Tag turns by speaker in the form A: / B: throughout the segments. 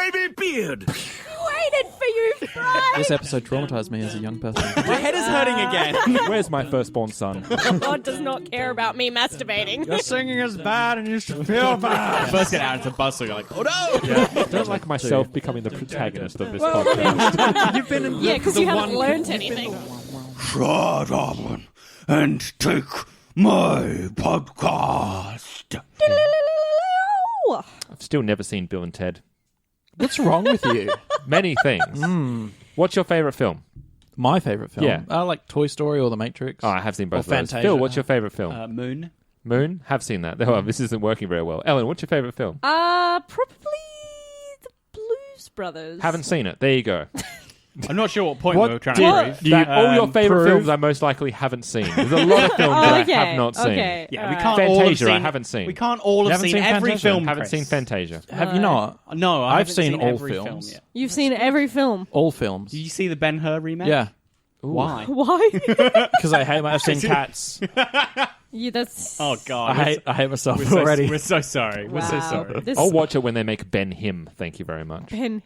A: baby beard.
B: Waited for you, Fry.
C: This episode traumatized me as a young person.
D: My head is hurting again.
E: Where's my firstborn son?
B: God does not care about me masturbating.
C: Your singing is bad and you should feel bad.
D: First get out into bustle, you're like, oh no!
E: Yeah. I don't like myself becoming the protagonist of this podcast.
C: You've been in
B: Yeah, because you haven't learned anything.
A: Shut up and take my podcast.
E: I've still never seen Bill and Ted.
C: What's wrong with you?
E: Many things. What's your favourite film?
C: My favourite film?
E: Yeah.
C: I like Toy Story or The Matrix.
E: Oh, I have seen both
C: Or
E: of those.
C: Fantasia.
E: Phil, what's your favourite film?
D: Moon.
E: Moon? Have seen that. Oh, this isn't working very well. Ellen, what's your favourite film?
B: Probably the Blues Brothers.
E: Haven't seen it. There you go.
D: I'm not sure what point
C: What
D: we were trying
C: do
D: to
C: you-
D: prove.
C: do
E: That, all your favourite
C: prove-
E: films I most likely haven't seen. There's a lot of films that
B: okay.
E: I have not seen.
B: Okay.
D: Yeah,
B: all
D: we
B: right.
D: can't all have
E: Fantasia,
D: seen.
E: I haven't seen.
D: We can't all have
C: haven't
D: seen
C: seen
D: every
C: Fantasia?
D: film.
E: Haven't
D: Chris.
E: seen Fantasia.
C: Have you not?
D: No, I
C: I've
D: haven't
C: seen all
D: every film
C: films.
D: yet.
B: You've seen every film.
C: All films.
D: Did you see the Ben-Hur remake?
C: Yeah.
D: Why?
B: Why?
C: Because I hate I've seen Cats.
B: Yeah, that's.
D: Oh God,
C: I hate myself
D: we're
C: already.
D: we're so sorry. We're so
B: Wow.
D: sorry.
B: This
E: I'll watch it when they make Ben him. Thank you very much.
B: Ben.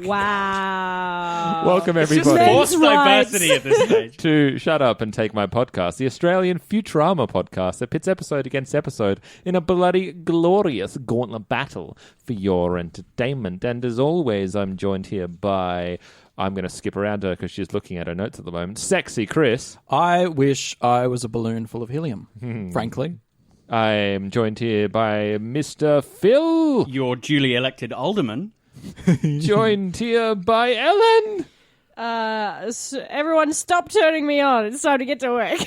B: Wow.
E: Welcome,
D: It's just
E: everybody.
D: forced
B: Men's
D: diversity at this stage.
E: To Shut Up and Take My Podcast, the Australian Futurama podcast that pits episode against episode in a bloody glorious gauntlet battle for your entertainment. And as always, I'm joined here by... I'm going to skip around her because she's looking at her notes at the moment. Sexy Chris.
C: I wish I was a balloon full of helium, frankly.
E: I'm joined here by Mr. Phil.
D: Your duly elected alderman.
E: Joined here by Ellen.
B: Everyone stop turning me on. It's time to get to work.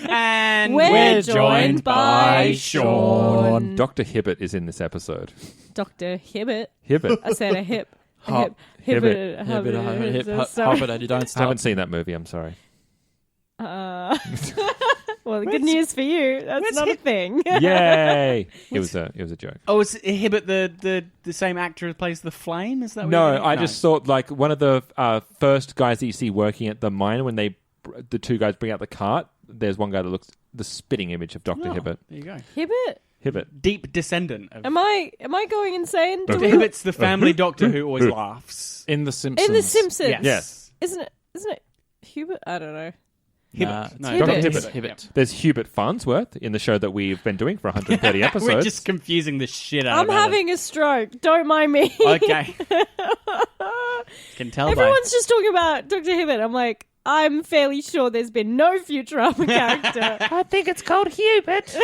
D: And
B: We're joined by Sean.
E: Dr. Hibbert is in this episode.
B: Dr. Hibbert.
E: Hibbert.
B: I said a hip.
C: Hop.
B: Hibbert.
C: Hop it, and you don't
E: I
C: stop.
E: haven't seen that movie, I'm sorry.
B: Well, the good news for you, that's not a thing.
E: Yay! It was a joke.
D: Oh, is Hibbert the same actor who plays the Flame? Is that what
E: No,
D: you're getting?
E: I just thought like one of the first guys that you see working at the mine when the two guys bring out the cart. There's one guy that looks the spitting image of Dr.
D: Oh,
E: Hibbert.
D: There you go.
B: Hibbert?
E: Hibbert.
D: Deep descendant of.
B: Am I going insane?
E: Dr.
B: Do we-
D: Hibbert's the family doctor who always laughs.
C: In The Simpsons.
B: In The Simpsons.
D: Yes.
E: Yes.
B: Isn't it Hubert? I don't know.
D: Hibbert.
C: Nah,
D: No,
B: Hibbert.
D: Dr.
B: Hibbert.
C: Hibbert.
E: There's Hubert Farnsworth in the show that we've been doing for 130
D: Yeah.
E: episodes.
D: We're just confusing the shit out
B: I'm
D: of Ellen.
B: having a stroke. Don't mind me.
D: Okay. Can tell
B: Everyone's just talking about Dr. Hibbert. I'm like, I'm fairly sure there's been no Futurama character.
E: I think it's called Hubert.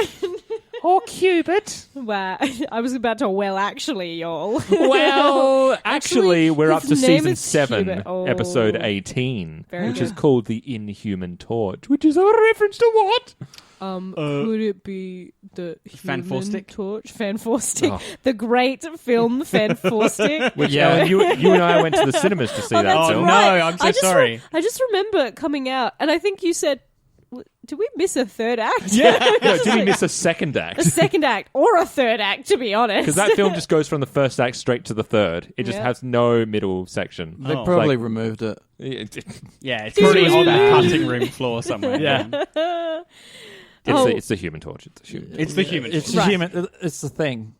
E: Or Cubert.
B: Wow. I was about to, well, actually, y'all.
E: Well, actually, we're up to
B: his name
E: season
B: is
E: 7,
B: Hubert. Oh.
E: episode 18,
B: Very
E: which
B: good.
E: is called The Inhuman Torch, which is a reference to what?
B: Could it be the
D: Fan
B: Human
D: Forstick?
B: Torch? Fan Forstick.
E: Oh.
B: The great film Fan Forstick.
E: Which,
C: Yeah.
E: Ellen, you and I went to the cinemas to see that
B: that's
E: film.
D: no,
B: right.
D: I'm so
B: I just
D: sorry.
B: I just remember it coming out, and I think you said, did we miss a third act?
E: Yeah. No, did we miss a second
B: A
E: act?
B: second act or a third act, to be honest.
E: Because that film just goes from the first act straight to the third. It just
B: Yeah.
E: has no middle section.
C: They
D: Oh.
C: probably
E: Like-
C: removed it.
D: Yeah, it's probably on the cutting room floor somewhere.
C: Yeah.
E: It's the Human Torch. It's the Human Torch.
D: It's the human.
C: It's
B: Right.
C: human. It's the thing.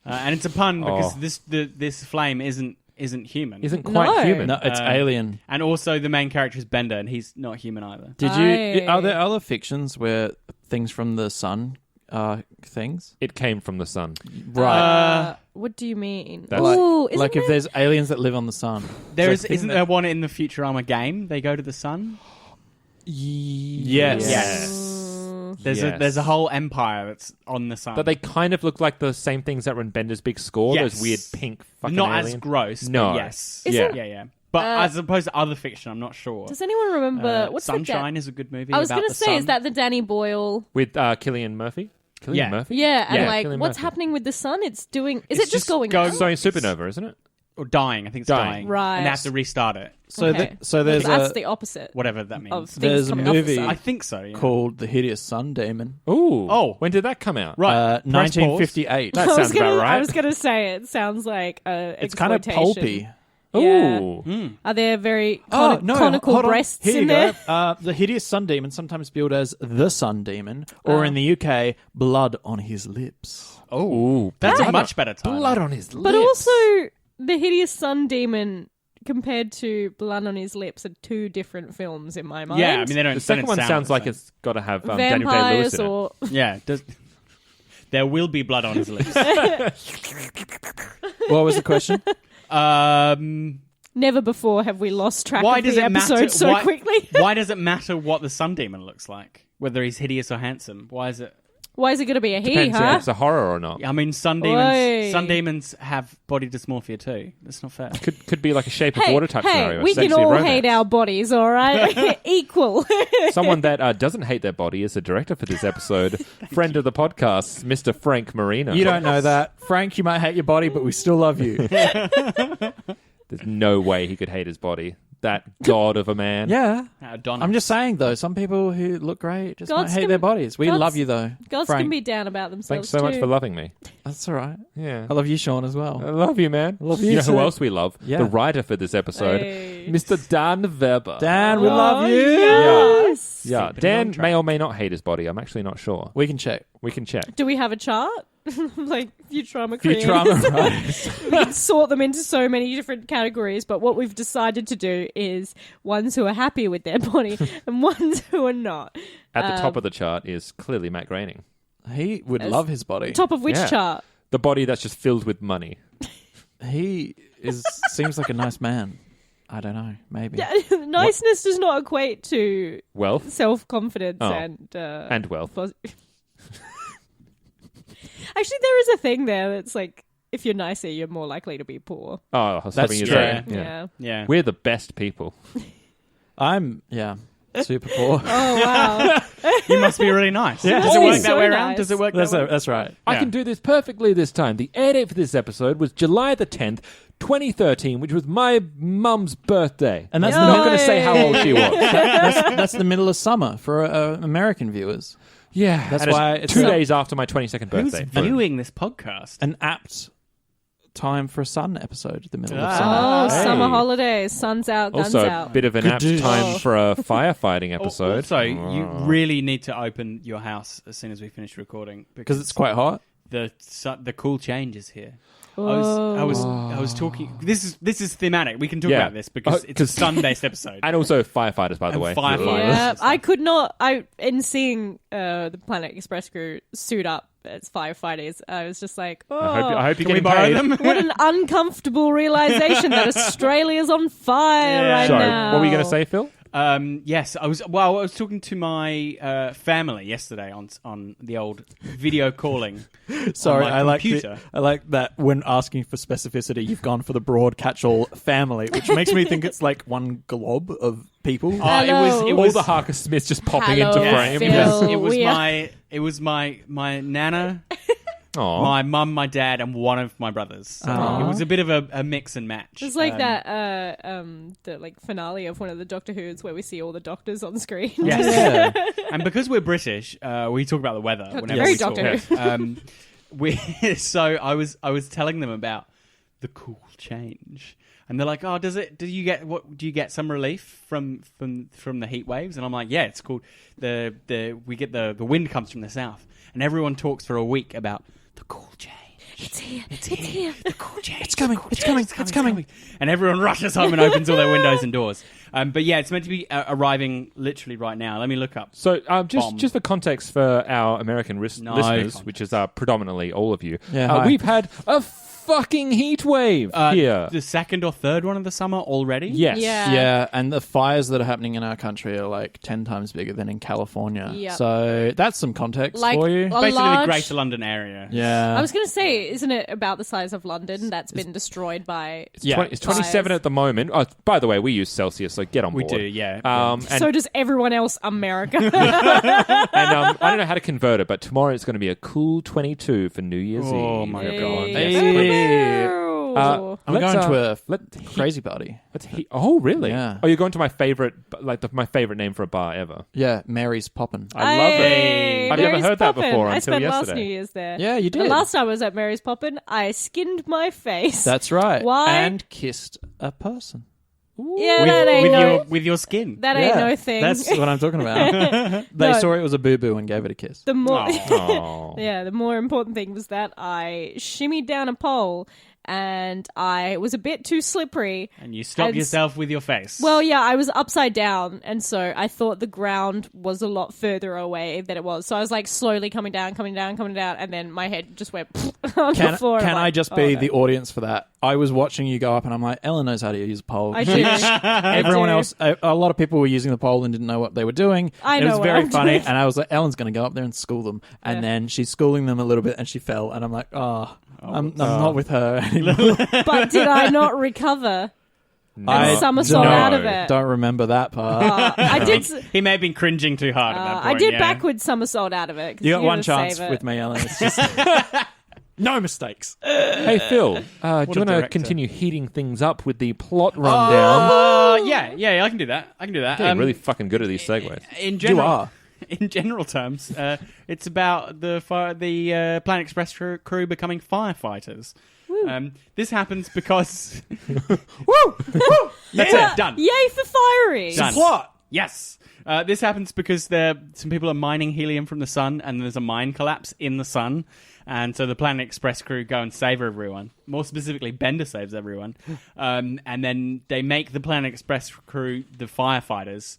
D: And it's a pun because
E: Oh.
D: this flame isn't human.
E: Isn't quite
B: No.
E: human.
C: No, it's alien.
D: And also the main character is Bender, and he's not human either.
C: Did
B: Aye.
C: you? Are there other fictions where things from the sun are things?
E: It came from the sun.
C: Right.
B: What do you mean?
E: That's-
B: Ooh, isn't
C: Like if
B: there-
C: there's aliens that live on the sun.
D: There
C: So
D: is,
C: I think
D: isn't there one in the Futurama game? They go to the sun.
C: Yes.
D: Yes. There's a whole empire that's on the sun.
E: But they kind of look like the same things that were in Bender's Big Score.
D: Yes.
E: Those weird pink fucking
D: not
E: alien.
D: as gross.
E: No.
D: But yes.
B: Is
E: Yeah.
B: it-
D: Yeah. But as opposed to other fiction, I'm not sure.
B: Does anyone remember what's
D: Sunshine
B: the
D: is a good movie.
B: I was
D: going
B: gonna
D: to
B: say, is that the Danny Boyle?
E: With Cillian Murphy? Cillian
D: Yeah.
E: Murphy?
B: Yeah, and
E: Yeah,
B: like,
E: Cillian
B: what's
E: Murphy.
B: happening with the sun? It's doing. Is
D: It's
B: it just going?
D: going-
B: out?
E: So in Supernova, isn't it?
D: or dying? I think it's
E: Dying.
D: dying.
B: Right.
D: And they have to restart it.
C: So,
B: Okay.
C: so there's
B: That's
C: a
B: the opposite
D: Whatever that means.
B: of things
C: There's a
B: coming off the
C: movie
B: sun.
D: I think so. Yeah.
C: called The Hideous Sun Demon.
E: Ooh.
D: Oh.
E: When did that come out?
D: Right. Press pause.
C: 1958.
E: That
B: I was
E: sounds
B: gonna,
E: about right.
B: I was gonna say it sounds like
C: It's kind of pulpy.
E: Ooh.
B: Yeah. Are there very
C: Oh, no,
B: conical
C: hold on.
B: breasts
C: Here
B: in
C: you
B: there?
C: go. The Hideous Sun Demon, sometimes billed as the Sun Demon, or in the UK, Blood on His Lips.
E: Ooh,
D: That's a
E: blood
D: much better title.
E: Blood on his lips.
B: But also, the hideous sun demon compared to Blood on His Lips are two different films in my mind.
D: Yeah, I mean, they don't.
E: the second
D: they don't
E: one
D: sound
E: sounds
D: the
E: like
D: same.
E: it's got to have Daniel Day-Lewis
B: vampires
E: in it.
B: or
D: Yeah. There will be blood on his lips.
C: What was the question?
B: never before have we lost track
D: Why
B: of
D: does
B: the
D: it matter?
B: episode so quickly.
D: Why does it matter what the sun demon looks like? Whether he's hideous or handsome? Why is it?
B: Why is it going to be a he,
E: Depends if
B: huh?
E: it's a horror or not.
D: I mean, sun
B: Oi.
D: demons have body dysmorphia too. That's not fair.
E: Could be like a Shape of Water type scenario.
B: We can
E: sexy
B: all
E: romance.
B: hate our bodies, all right? Equal.
E: Someone that doesn't hate their body is the director for this episode, friend of the podcast, Mr. Frank Marino.
C: You don't know that. Frank, you might hate your body, but we still love you.
E: There's no way he could hate his body. That god of a man.
C: Yeah.
D: Adonis.
C: I'm just saying, though, some people who look great just
B: Gods
C: might hate
B: can-
C: their bodies. We
B: gods-
C: love you, though.
B: Girls
C: Frank.
B: can be down about themselves
E: Thanks so much
B: too.
E: for loving me.
C: That's all right.
E: Yeah.
C: I love you, Sean, as well.
E: I love you, man.
C: I love you
E: know who
C: too.
E: else we love?
C: Yeah.
E: The writer for this episode,
B: Hey.
E: Mr. Dan Weber.
C: Dan, we
B: Oh,
C: love you.
B: yes.
E: Yeah,
D: Keeping it
E: Dan
D: on track.
E: may or may not hate his body. I'm actually not sure.
C: We can check.
E: We can check.
B: Do we have a chart? Like Futurama creators?
C: Futurama, right?
B: We can sort them into so many different categories, but what we've decided to do is ones who are happy with their body and ones who are not.
E: At the top of the chart is clearly Matt Groening.
C: He would
B: As-
C: love his body.
B: Top of which
E: Yeah.
B: chart?
E: The body that's just filled with money.
C: He seems like a nice man. I don't know. Maybe.
B: Yeah, niceness does not equate to
E: Wealth
B: self-confidence
E: Oh.
B: and
E: wealth.
B: Actually, there is a thing there that's like, if you're nicer, you're more likely to be poor.
E: Oh, I was
C: That's
E: hoping you'd
C: true.
E: say.
B: Yeah.
D: Yeah.
E: We're the best people.
C: I'm, super poor.
B: Oh, wow.
D: You must be really nice.
C: Yeah.
D: Does it
B: Oh,
D: work that
B: so
D: way around?
B: nice.
D: Does it work
C: That's
D: that way?
C: that's right.
E: I
D: Yeah.
E: can do this perfectly this time. The air date for this episode was July the 10th, 2013, which was my mum's birthday.
C: And that's
B: Yay.
E: I'm not going to say how old she was.
C: that's the middle of summer for American viewers.
E: Yeah,
C: That's
E: and
C: why
E: it's
C: it's
E: 2
C: not-
E: days after my 22nd
D: Who's
E: birthday.
D: viewing this podcast?
C: An apt time for a sun episode, the middle of
D: Ah.
C: summer.
B: Oh,
E: Hey.
B: summer holidays. Sun's out, guns
E: Also, a
B: out.
E: bit of an
C: Good
E: apt
C: dish.
E: time
B: Oh.
E: for a firefighting episode.
D: Also, you really need to open your house as soon as we finish recording
C: Because it's quite hot.
D: the cool change is here. I
B: Oh.
D: was talking. This is thematic. We can talk
E: Yeah.
D: about this because it's a sun-based episode.
E: And also firefighters, by the
D: And
E: way.
D: firefighters.
B: Yeah, I could not. In seeing the Planet Express crew suit up as firefighters, I was just like, oh,
E: I hope you
D: Can we
E: get
D: borrow
E: paid.
D: them?
B: what an uncomfortable realization that Australia's on fire
D: Yeah.
B: right
E: Sorry,
B: now.
E: what were you going to say, Phil?
D: Yes, I was talking to my family yesterday on the old video calling.
C: Sorry,
D: on my
C: I like
D: computer.
C: I like that when asking for specificity, you've gone for the broad catch-all family, which makes me think it's like one glob of people.
D: It
B: Hello.
D: was
E: All the Harker Smiths just popping
B: Hello,
E: into
B: Yeah,
E: frame.
B: Phil.
D: it was my nana,
E: Aw.
D: my mum, my dad, and one of my brothers. So
C: Aw.
D: it was a bit of a mix and match.
B: It's like the like finale of one of the Doctor Who's where we see all the doctors on screen.
D: Yes. And because we're British, we talk about the weather whenever
B: Very
D: we
B: Doctor
D: talk. So I was telling them about the cool change, and they're like, "Oh, do you get some relief from the heat waves?" And I'm like, "Yeah, it's called the wind comes from the south," and everyone talks for a week about the cool change.
B: It's here. It's here.
D: The cool change.
C: It's coming. It's coming. It's coming.
D: And everyone rushes home and opens all their windows and doors. But yeah, it's meant to be arriving literally right now. Let me look up.
E: So
D: Bomb.
E: just for context for our American
D: No
E: listeners,
D: context.
E: which is predominantly all of you,
C: Yeah, hi.
E: we've had a fucking heat wave here.
D: The second or third one of the summer already?
E: Yes.
B: Yeah.
C: Yeah, and the fires that are happening in our country are like 10 times bigger than in California.
B: Yep.
C: So that's some context
B: Like
C: for you.
B: a
D: Basically
B: large-
D: the Greater London area.
C: Yeah.
B: I was going to say, isn't it about the size of London that's been destroyed by?
C: Yeah.
E: It's 27 at the moment. Oh, by the way, we use Celsius, so get on
D: We
E: board.
D: do, yeah.
E: And,
B: So does everyone else, America.
E: and I don't know how to convert it, but tomorrow it's going to be a cool 22 for New Year's Eve.
D: Oh my God.
B: Hey.
C: Hey.
B: Oh.
C: I'm
E: Let's,
C: going to a
E: let-
C: crazy party.
E: Oh, really?
C: Yeah.
E: Oh, you're going to my favorite, my favorite name for a bar ever.
C: Yeah, Mary's Poppin'.
E: I love it.
B: Hey,
E: I've never
B: Mary's
E: heard that
B: Poppin'.
E: before
B: I
E: until
B: spent last
E: yesterday.
B: New Year's there.
C: Yeah, you
B: The
C: did.
B: last time I was at Mary's Poppin', I skinned my face.
C: That's right.
B: Why?
C: And kissed a person.
B: Yeah, that ain't no.
D: with your skin.
B: That ain't no thing.
C: That's what I'm talking about. They
B: No.
C: saw it was a boo-boo and gave it a kiss.
B: The more,
E: Oh.
B: yeah, the more important thing was that I shimmied down a pole and I was a bit too slippery.
D: And you stopped yourself with your face.
B: Well, yeah, I was upside down, and so I thought the ground was a lot further away than it was. So I was like slowly coming down, and then my head just went on the floor.
C: Can
B: I'm
C: I
B: like,
C: just
B: oh,
C: be
B: no.
C: the audience for that? I was watching you go up, and I'm like, Ellen knows how to use a pole.
B: I do.
C: Everyone
B: I do.
C: else, a lot of people were using the pole and didn't know what they were doing.
B: I
C: It
B: know
C: was
B: what
C: very
B: I'm
C: funny,
B: doing.
C: and I was like, Ellen's going to go up there and school them. And
B: Yeah.
C: then she's schooling them a little bit, and she fell, and I'm like, I'm not with her anymore.
B: But did I not recover?
C: I
B: somersault out of it.
C: don't remember that part.
B: I did.
D: he may have been cringing too hard at that
B: I
D: point.
B: did
D: yeah.
B: backward somersault out of it. 'Cause
C: You got one
B: gotta
C: chance
B: save it.
C: with me, Ellen. It's just no mistakes.
E: Hey, Phil, do you
D: a
E: want to
D: director.
E: continue heating things up with the plot rundown?
D: Yeah, I can do that.
E: You're really fucking good at these segues.
D: In general,
C: You are.
D: In general terms, it's about the Planet Express crew becoming firefighters. This happens because that's it. Done.
B: Yay for fiery!
D: Done.
C: Plot.
D: Yes. This happens because some people are mining helium from the sun, and there's a mine collapse in the sun, and so the Planet Express crew go and save everyone. More specifically, Bender saves everyone, and then they make the Planet Express crew the firefighters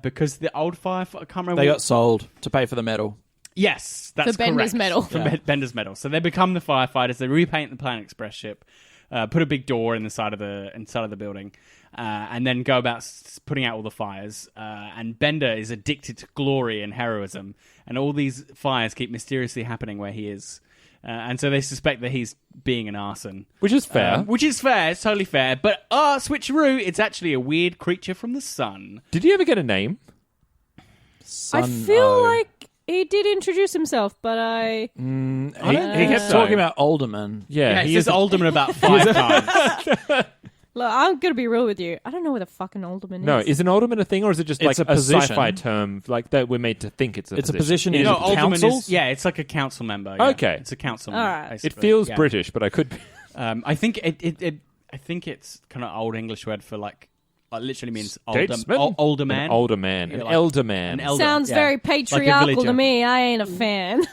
D: because the old I can't remember.
C: They got sold to pay for the medal.
D: Yes, that's
B: For Bender's
D: correct.
B: medal.
D: For Bender's medal. So they become the firefighters. They repaint the Planet Express ship, put a big door in the side of the building, and then go about putting out all the fires. And Bender is addicted to glory and heroism, and all these fires keep mysteriously happening where he is. And so they suspect that he's being an arson.
E: Which is fair.
D: Which is fair. It's totally fair. But, switcheroo, it's actually a weird creature from the sun.
E: Did he ever get a name?
B: I feel like he did introduce himself, but
C: He
D: think
C: kept
D: so.
C: talking about Alderman.
E: Yeah,
D: He says Alderman about 5 times.
B: look, I'm gonna be real with you. I don't know what a fucking alderman
E: No,
B: is.
E: is an alderman a thing, or is it just
C: It's
E: like
C: a position.
E: sci-fi term like that we're made to think it's a
C: It's a
E: position?
C: position in
E: Is
D: No,
E: it-
D: Alderman
C: councils?
D: is... Yeah, it's like a council member. Yeah.
E: Okay.
D: It's a council
B: All
D: member.
B: right.
E: It
D: basically.
E: feels
D: Yeah.
E: British, but I could be...
D: I think I think it's kind of old English word for like literally means
E: Statesman?
D: older man.
E: An older man.
D: Yeah,
E: An
D: like-
E: elder man.
D: an elder.
B: Sounds
D: yeah.
B: very
D: Like a
B: patriarchal
D: villager.
B: to me. I ain't a fan.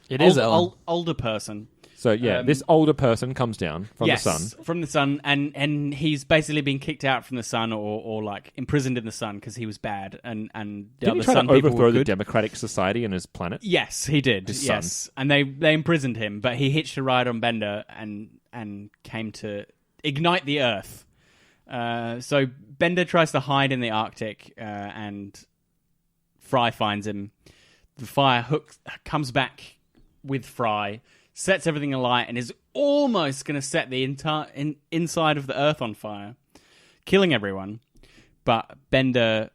C: It is Ellen.
D: Older person.
E: So, yeah, this older person comes down from
D: yes,
E: the sun.
D: from the sun, and he's basically been kicked out from the sun or like imprisoned in the sun because he was bad, and the
E: Didn't
D: other
E: he try
D: sun
E: to
D: people
E: overthrow
D: were
E: the
D: good.
E: democratic society in his planet?
D: Yes, he did.
E: His
D: Yes, and they imprisoned him, but he hitched a ride on Bender and came to ignite the Earth. So Bender tries to hide in the Arctic, and Fry finds him. The fire hook comes back with Fry, sets everything alight, and is almost going to set the entire inside of the Earth on fire, killing everyone. But Bender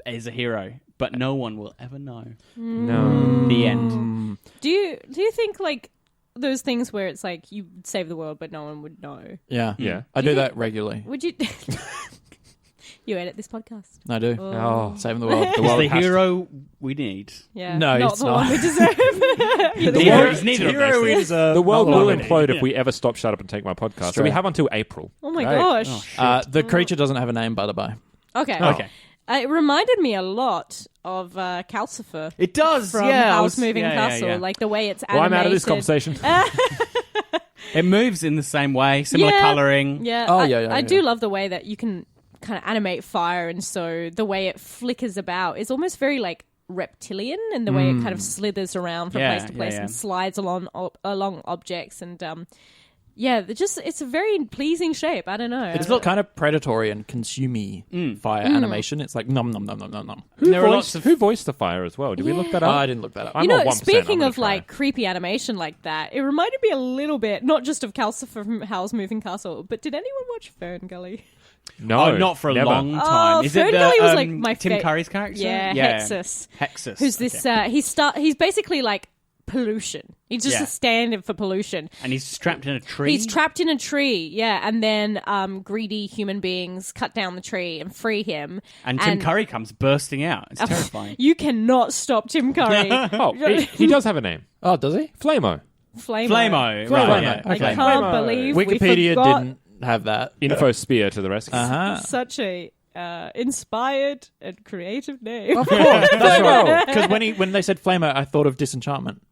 D: is a hero, but no one will ever know.
E: No.
D: The end.
B: Do you think like those things where it's like you save the world but no one would know?
C: Yeah.
E: Yeah.
C: I do that regularly.
B: Would you? You edit this podcast.
C: I do.
E: Oh.
C: Saving the world. The
D: He's
C: world
D: the
C: has to-
D: hero we need.
B: Yeah.
C: No,
B: not
C: it's
B: the
C: not.
B: one we deserve.
D: He's neither of those things.
E: The world
C: not
E: will
C: one.
E: implode if we ever stop Shut Up and Take My Podcast. So
C: Straight.
E: we have until April.
B: Oh my
E: Right.
B: gosh.
C: The creature doesn't have a name, by the by.
B: Okay.
D: Okay.
B: It reminded me a lot of Calcifer
D: It does,
B: from
D: yeah.
B: House Moving Castle,
D: Yeah.
B: like the way it's
E: Well,
B: animated.
E: I'm out of this conversation.
D: It moves in the same way, similar
B: Yeah.
D: colouring.
B: Yeah.
C: Oh,
B: I,
C: yeah.
B: I do love the way that you can kind of animate fire, and so the way it flickers about is almost very like reptilian, and the way it kind of slithers around from
D: Yeah,
B: place to place
D: yeah.
B: and slides along objects, and it's a very pleasing shape. I don't know.
C: It's kind of predatory and consumey fire animation. It's like nom nom nom nom nom nom.
D: There are lots of
E: Who voiced the fire as well? Did we look that up?
C: I didn't look that up.
E: I'm
B: you know,
E: not 1%.
B: speaking
E: I'm gonna
B: of
E: try.
B: like creepy animation like that, it reminded me a little bit, not just of Calcifer from Howl's Moving Castle, but did anyone watch Fern Gully?
E: No,
D: not for a
E: never.
D: long time. Is it
B: Fern
D: the,
B: Gully was like my
D: Tim Curry's character?
B: Yeah, Hexus.
D: Hexus.
B: Who's this?
D: okay.
B: He's basically like pollution. He's just
D: Yeah.
B: a stand-in for pollution.
D: And he's trapped in a tree.
B: He's trapped in a tree, yeah, and then greedy human beings cut down the tree and free him.
D: And Tim Curry comes bursting out. It's terrifying.
B: You cannot stop Tim Curry.
E: Oh, he does have a name.
C: Oh, does he?
E: Flamo.
B: Flamo.
D: Flamo.
C: Flamo.
D: Right, yeah.
B: I
C: Okay.
B: can't
E: Flamo.
B: believe we
C: Wikipedia
B: forgot.
C: didn't have that.
E: Info Spear to the rescue.
B: Such a inspired and creative name.
C: Of course, that's right. Because when they said Flamer, I thought of Disenchantment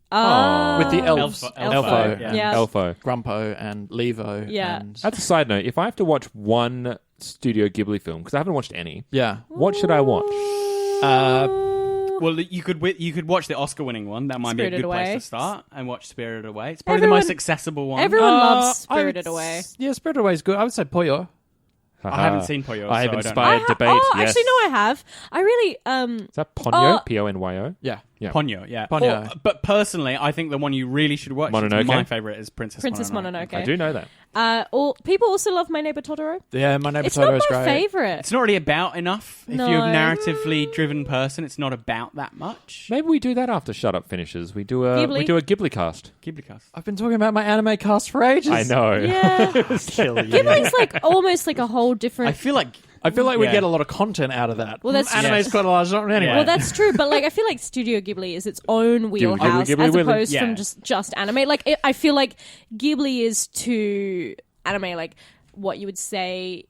C: with the elves,
D: Elfo.
B: Yeah.
E: Elfo.
C: Grumpo, and Levo.
B: Yeah.
C: and...
E: That's a side note. If I have to watch one Studio Ghibli film, because I haven't watched any,
C: yeah.
E: what should I watch?
D: Well, you could watch the Oscar-winning one. That might be a
B: Spirited
D: good place
B: Away.
D: to start, and watch Spirited Away. It's probably
B: Everyone-
D: the most accessible one.
B: Everyone loves
C: I
B: Spirited
C: would
B: Away.
C: Yeah, Spirited Away is good. I would say Pollo.
D: I haven't seen Pollo,
E: I have
D: so I don't
E: inspired
D: know.
E: debate. Yes.
B: Actually, no, I have. I really
E: Is that Ponyo?
B: Oh.
E: Ponyo?
C: Yeah.
E: Yeah.
D: Ponyo, yeah.
C: Ponyo.
D: But personally, I think the one you really should watch,
E: Mononoke?
D: my favourite, is Princess
B: Mononoke.
E: I do know that.
B: People also love My Neighbor Totoro.
C: Yeah, My Neighbor
B: It's not
C: Totoro is
B: my
C: great.
B: favorite.
D: It's not really about enough. If
B: No.
D: you're a narratively driven person, it's not about that much.
E: Maybe we do that after Shut Up finishes. We do a
B: Ghibli.
E: Ghibli cast.
D: Ghibli-cast.
C: I've been talking about my anime cast for ages.
E: I know.
B: Yeah,
C: Kill you.
B: Ghibli's like almost like a whole
D: I
B: different.
D: feel like
C: we
D: Yeah.
C: get a lot of content out of that.
B: Well, that's-
C: anime's
D: Yes.
C: quite a large genre anyway.
D: Yeah.
B: Well, that's true, but like I feel like Studio Ghibli is its own wheelhouse
E: Ghibli
B: as
E: Willy.
B: opposed
D: Yeah.
B: from just anime. Like I feel like Ghibli is to anime like what you would say,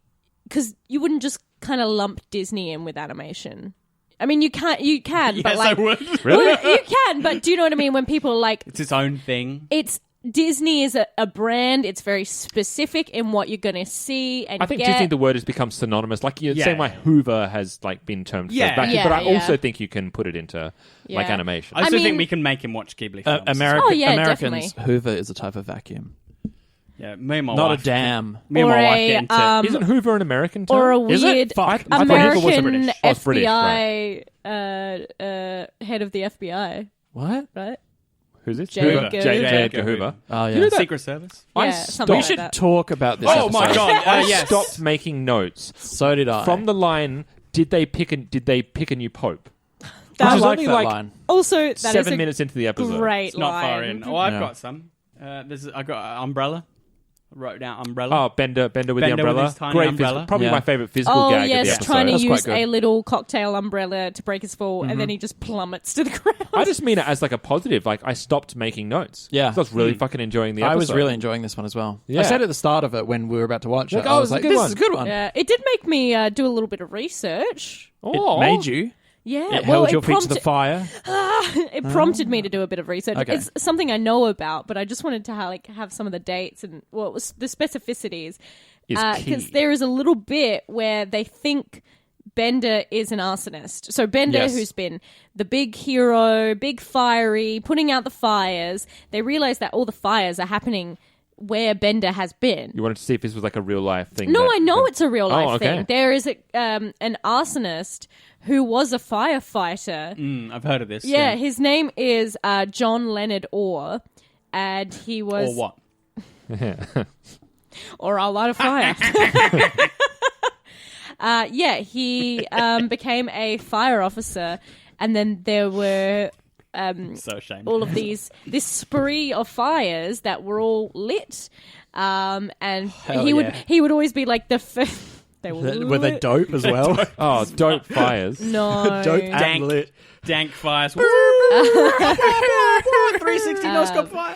B: because you wouldn't just kind of lump Disney in with animation. I mean, you can, but
D: yes,
B: like
D: I would.
E: Really?
B: well, you can, but do you know what I mean? When people like
D: It's its own thing.
B: it's. Disney is a brand. It's very specific in what you're going to see and
E: I think
B: get.
E: Disney, the word has become synonymous. Like you're
D: Yeah.
E: saying, like Hoover has like been termed for
D: Yeah.
E: vacuum,
B: Yeah,
E: but I
B: yeah.
E: also think you can put it into like
B: Yeah.
E: animation.
D: I also
B: mean-
D: think we can make him watch Ghibli films.
B: Oh, yeah,
C: Americans,
B: definitely.
C: Hoover is a type of vacuum.
D: Yeah, me and my
C: Not
D: wife.
C: a dam.
D: Me and
B: Or
D: my wife
B: a,
D: get into
E: Isn't Hoover an American term?
B: or a
C: Is it?
B: weird
C: Fuck.
E: I thought Hoover was
B: American
E: British. Oh, it's British,
B: FBI head of the FBI,
C: What?
B: right?
E: Who's this?
B: J.
E: Hoover.
B: Edgar
E: J.
B: Hoover.
E: Edgar Hoover.
C: Oh, yeah.
E: You know that-
D: Secret Service.
E: I
B: Yeah,
E: stopped-
B: something
C: We
B: like
C: should
B: that.
C: talk about this
D: Oh my
C: episode.
D: god!
E: I
D: Yes.
E: stopped making notes
C: So did I.
E: from the line. Did they pick a new pope?
C: I
E: is
C: like
E: only
C: that
E: like
C: line.
B: Also, that is
E: 7
B: a
E: minutes into the episode.
B: great
D: It's not
B: line.
D: far in. Oh, I've
C: Yeah.
D: got some. I got Umbrella. I wrote down Umbrella.
E: Oh, Bender with the
D: Bender with
E: umbrella.
D: his tiny
E: Great
D: umbrella.
E: physical, probably
C: Yeah.
E: my favorite physical
B: Oh
E: gag of the
B: yes,
E: episode.
B: trying to
C: That's
B: use
C: quite good.
B: a little cocktail umbrella to break his fall, and then he just plummets to the ground.
E: I just mean it as like a positive. Like I stopped making notes.
C: Yeah.
E: So I was really fucking enjoying the episode.
C: I was really enjoying this one as well.
E: Yeah.
C: I said at the start of it when we were about to watch
E: Like,
C: it,
E: oh,
C: I
E: it's
C: was
E: a
C: like,
E: good
C: this
E: one.
C: is a good one.
B: Yeah, it did make me do a little bit of research.
E: Oh,
C: It made you.
B: Yeah,
C: It
B: well,
C: held your feet to the
B: prompted-
C: fire.
B: it prompted me to do a bit of research.
C: Okay.
B: It's something I know about, but I just wanted to have some of the dates and what was the specificities.
E: Is key.
B: Because there is a little bit where they think Bender is an arsonist. So Bender,
C: Yes.
B: who's been the big hero, big fiery, putting out the fires, they realize that all the fires are happening where Bender has been.
E: You wanted to see if this was like a real life thing.
B: No,
E: that-
B: I know it's a real life
E: Oh, okay.
B: thing. There is an arsonist who was a firefighter.
D: I've heard of this.
B: Yeah, his name is John Leonard Orr, and he was
D: Or what?
B: or I'll light a fire. He became a fire officer, and then there were
D: So ashamed.
B: all of this spree of fires that were all lit, and
C: Hell
B: he would always be like the first. They were
C: Were they
B: lit.
C: dope as well?
E: Oh, dope fires.
B: No,
C: Dope
D: Dank.
C: and lit.
D: Dank fires. 360 no-scope fire.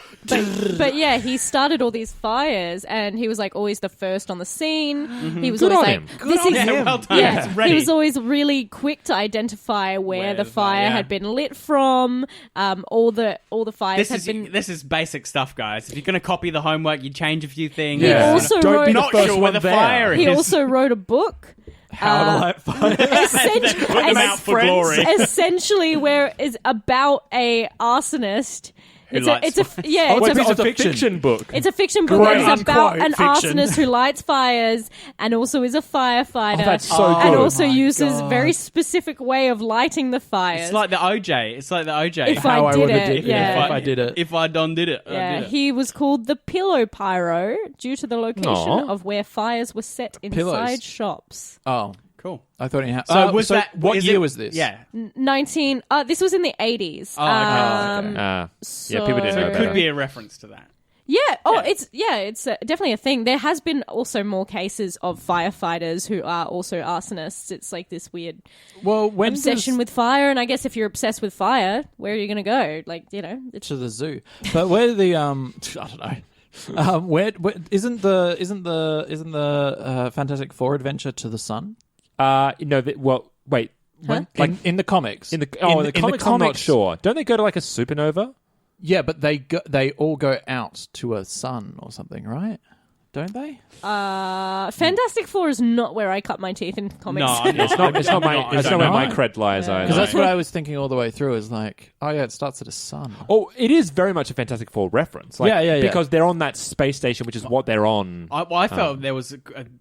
B: But yeah, he started all these fires, and he was like always the first on the scene. He was
E: Good
B: always
E: on
B: like,
E: him.
B: "This is
D: Yeah, well done.
B: yeah."
D: It's ready.
B: He was always really quick to identify where the fire had been lit from. All the fires had been.
D: This is basic stuff, guys. If you're going to copy the homework, you change a few things.
B: He
E: Yeah.
B: also
C: Don't
B: wrote.
C: be the
D: Not
C: first
D: sure
C: one
D: where the
C: there.
D: fire
B: He
D: is.
B: also wrote a book.
C: How to light fire.
B: Essentially,
D: Put them out for glory.
B: essentially, where is about a arsonist. It's a,
D: lights
B: it's a
D: fires.
B: yeah.
C: Oh,
B: It's
C: it's
B: a,
C: a fiction
E: book.
B: It's a fiction book
C: Great
B: that is about
C: unquote
B: an
C: fiction.
B: arsonist who lights fires and also is a firefighter.
E: Oh, that's so
B: and
E: good.
B: also
C: Oh my
B: uses
C: God.
B: very specific way of lighting the fires.
D: It's like the OJ. It's like the OJ.
B: If
C: How I
B: did
C: would've
B: it,
C: did it
B: yeah.
C: if I did it.
D: If I done did it. I
B: yeah,
D: did it.
B: he was called the Pillow Pyro due to the location
E: Aw.
B: of where fires were set inside
C: Pillows.
B: shops.
C: Oh,
D: Cool.
C: I thought he had.
D: So was that?
C: What
D: is
C: year
D: it-
C: was this?
D: Yeah.
B: 19. This was in the 80s.
D: Oh, okay.
E: Yeah,
B: So-
E: people didn't
D: So
E: know
D: it
E: better.
D: could be a reference to that.
B: Yeah. Oh,
D: Yeah.
B: it's definitely a thing. There has been also more cases of firefighters who are also arsonists. It's like this weird
C: Well, when
B: obsession with fire, and I guess if you're obsessed with fire, where are you going to go? Like, it's
C: to the zoo. But where the I don't know. Where isn't the Fantastic Four adventure to the sun?
E: Wait.
B: Huh?
C: In the comics.
E: In the comics, I'm not sure. Don't they go to like a supernova?
C: Yeah, but they all go out to a sun or something, right? Don't they?
B: Fantastic Four is not where I cut my teeth in comics.
D: No,
E: It's not where my cred lies either.
C: Because that's what I was thinking all the way through. Is like, oh yeah, it starts at a sun.
E: Oh, it is very much a Fantastic Four reference. Like,
C: Yeah.
E: Because they're on that space station, which is what they're on.
D: I felt there was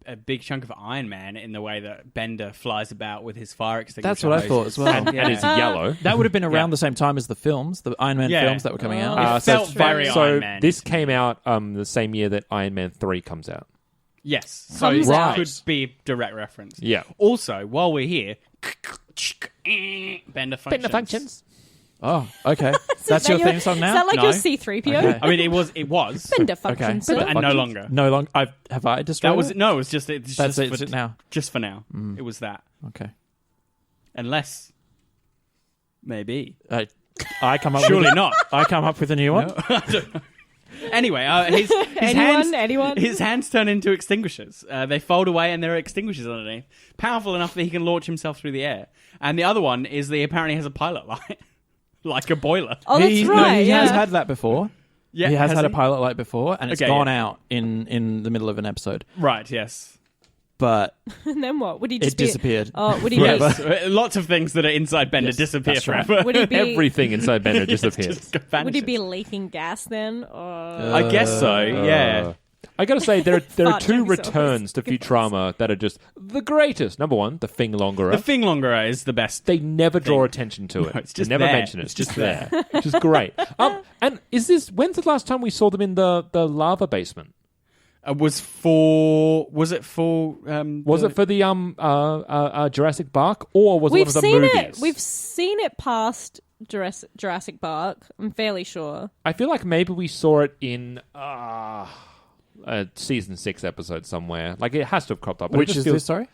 D: a big chunk of Iron Man in the way that Bender flies about with his fire extinguisher.
C: That's what I thought as well.
E: And it's yellow.
C: That would have been around the same time as the films, the Iron Man films that were coming out.
D: It felt very Iron Man.
E: This came out the same year that Iron Man 3 comes out.
D: Yes, so
B: Comes
D: that
B: out.
D: could be a direct reference.
E: Yeah.
D: Also, while we're here, Bender functions.
C: Oh, okay. That's your theme song now?
B: Is that like
D: No.
B: your C-3PO?
C: Okay.
D: I mean, it was,
B: Bender functions.
C: Okay.
D: and no longer.
C: No longer. Have I destroyed
D: That was
C: it?
D: no. It was just it's
C: That's
D: just
C: it.
D: for,
C: It's now.
D: Just for now, it was that.
C: Okay.
D: Unless, maybe,
C: I come up.
D: surely
C: with
D: not.
C: I come up with a new one.
D: Anyway, his
B: Anyone?
D: his hands turn into extinguishers. They fold away, and there are extinguishers underneath, powerful enough that he can launch himself through the air. And the other one is that he apparently has a pilot light, like a boiler.
B: Oh, that's
C: he
B: right.
C: he has
B: yeah.
C: had that before.
D: Yeah,
C: he has had a pilot light before, and it's
D: Okay,
C: gone
D: yeah.
C: out in the middle of an episode.
D: Right. Yes.
C: But
B: And then what? Would he just
C: it disappeared.
B: Oh, would he
C: Forever.
B: be?
D: Yes. Lots of things that are inside Bender
C: Yes,
D: disappear
C: that's right.
D: forever.
B: Would he be?
E: Everything inside Bender disappears.
D: Just
B: Would he
D: vanishes.
B: be leaking gas then? Or
D: I guess so. Yeah.
E: I gotta say, there are
B: Fart
E: two
B: jokes
E: returns to
B: always.
E: Futurama that are just the greatest. Number one, the Finglongerer.
D: The Finglongerer is the best.
E: They never draw
D: Thing.
E: attention to it.
D: No, it's just
E: they never
D: there.
E: mention it. It's just
D: there.
E: there, which is great. And when's the last time we saw them in the lava basement?
D: Was it for
E: Was it for the Jurassic Park, or was it one
B: we've
E: of the
B: seen
E: movies?
B: it. We've seen it past Jurassic Park. I'm fairly sure.
E: I feel like maybe we saw it in a season 6 episode somewhere. Like it has to have cropped up. But it
C: Which
E: just
C: is
E: feels-
C: this? Sorry.